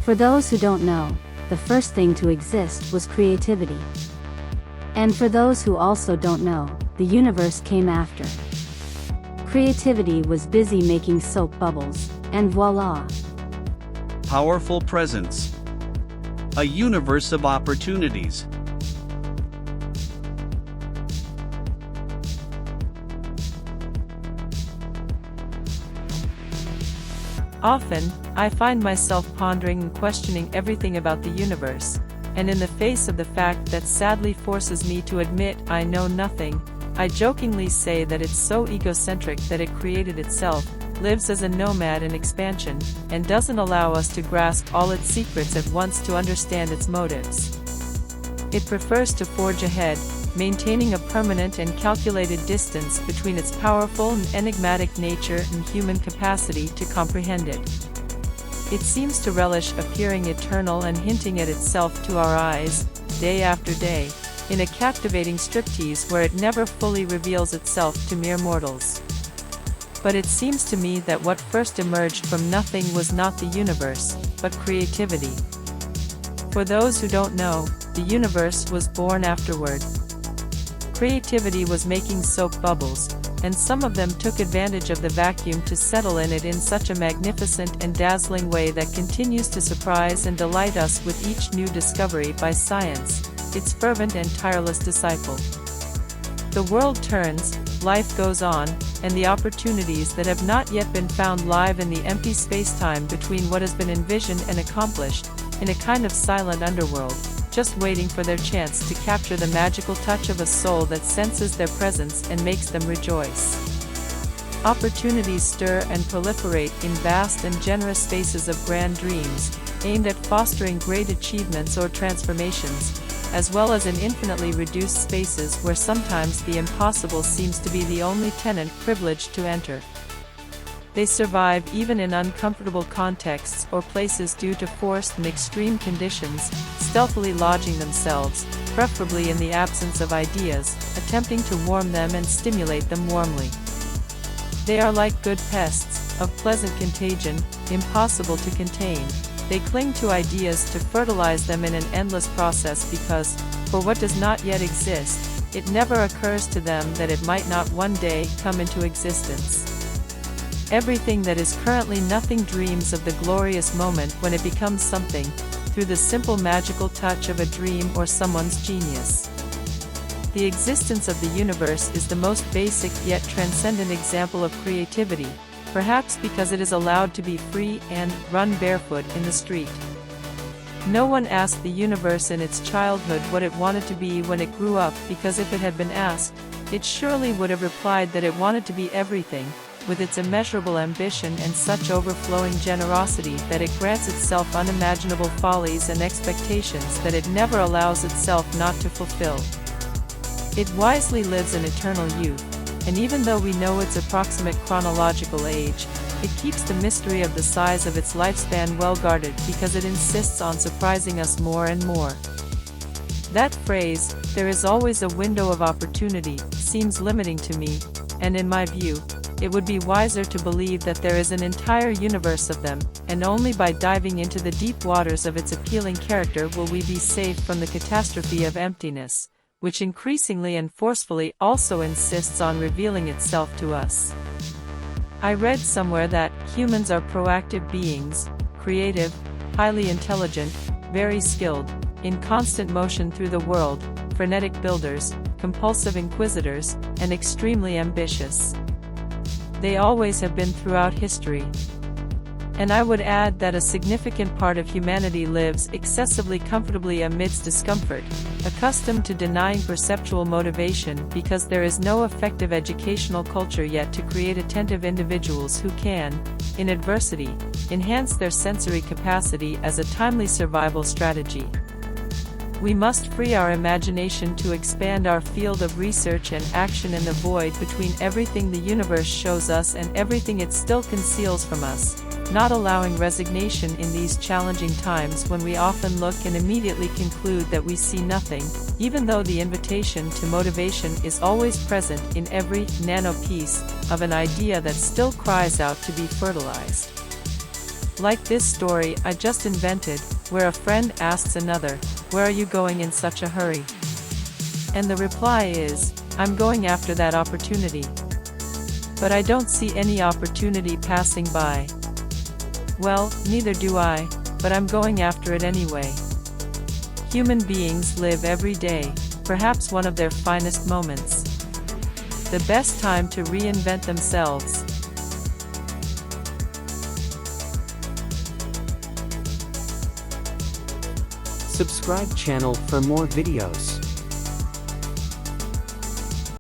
For those who don't know, the first thing to exist was creativity. And for those who also don't know, the universe came after. Creativity was busy making soap bubbles, and voila! Powerful presence. A universe of opportunities. Often, I find myself pondering and questioning everything about the universe, and in the face of the fact that sadly forces me to admit I know nothing, I jokingly say that it's so egocentric that it created itself, lives as a nomad in expansion, and doesn't allow us to grasp all its secrets at once to understand its motives. It prefers to forge ahead, maintaining a permanent and calculated distance between its powerful and enigmatic nature and human capacity to comprehend it. It seems to relish appearing eternal and hinting at itself to our eyes, day after day, in a captivating striptease where it never fully reveals itself to mere mortals. But it seems to me that what first emerged from nothing was not the universe, but creativity. For those who don't know, the universe was born afterward. Creativity was making soap bubbles, and some of them took advantage of the vacuum to settle in it in such a magnificent and dazzling way that continues to surprise and delight us with each new discovery by science, its fervent and tireless disciple. The world turns, life goes on, and the opportunities that have not yet been found live in the empty space-time between what has been envisioned and accomplished, in a kind of silent underworld, just waiting for their chance to capture the magical touch of a soul that senses their presence and makes them rejoice. Opportunities stir and proliferate in vast and generous spaces of grand dreams, aimed at fostering great achievements or transformations, as well as in infinitely reduced spaces where sometimes the impossible seems to be the only tenant privileged to enter. They survive even in uncomfortable contexts or places due to forced and extreme conditions, stealthily lodging themselves, preferably in the absence of ideas, attempting to warm them and stimulate them warmly. They are like good pests, of pleasant contagion, impossible to contain. They cling to ideas to fertilize them in an endless process because, for what does not yet exist, it never occurs to them that it might not one day come into existence. Everything that is currently nothing dreams of the glorious moment when it becomes something, through the simple magical touch of a dream or someone's genius. The existence of the universe is the most basic yet transcendent example of creativity, perhaps because it is allowed to be free and run barefoot in the street. No one asked the universe in its childhood what it wanted to be when it grew up, because if it had been asked, it surely would have replied that it wanted to be everything, with its immeasurable ambition and such overflowing generosity that it grants itself unimaginable follies and expectations that it never allows itself not to fulfill. It wisely lives in eternal youth, and even though we know its approximate chronological age, it keeps the mystery of the size of its lifespan well guarded because it insists on surprising us more and more. That phrase, "there is always a window of opportunity," seems limiting to me, and in my view, it would be wiser to believe that there is an entire universe of them, and only by diving into the deep waters of its appealing character will we be safe from the catastrophe of emptiness, which increasingly and forcefully also insists on revealing itself to us. I read somewhere that humans are proactive beings, creative, highly intelligent, very skilled, in constant motion through the world, frenetic builders, compulsive inquisitors, and extremely ambitious. They always have been throughout history. And I would add that a significant part of humanity lives excessively comfortably amidst discomfort, accustomed to denying perceptual motivation because there is no effective educational culture yet to create attentive individuals who can, in adversity, enhance their sensory capacity as a timely survival strategy. We must free our imagination to expand our field of research and action in the void between everything the universe shows us and everything it still conceals from us, not allowing resignation in these challenging times when we often look and immediately conclude that we see nothing, even though the invitation to motivation is always present in every nano piece of an idea that still cries out to be fertilized. Like this story I just invented, where a friend asks another, "Where are you going in such a hurry?" And the reply is, "I'm going after that opportunity. But I don't see any opportunity passing by." Well, neither do I, but I'm going after it anyway. Human beings live every day, perhaps one of their finest moments. The best time to reinvent themselves. Subscribe channel for more videos.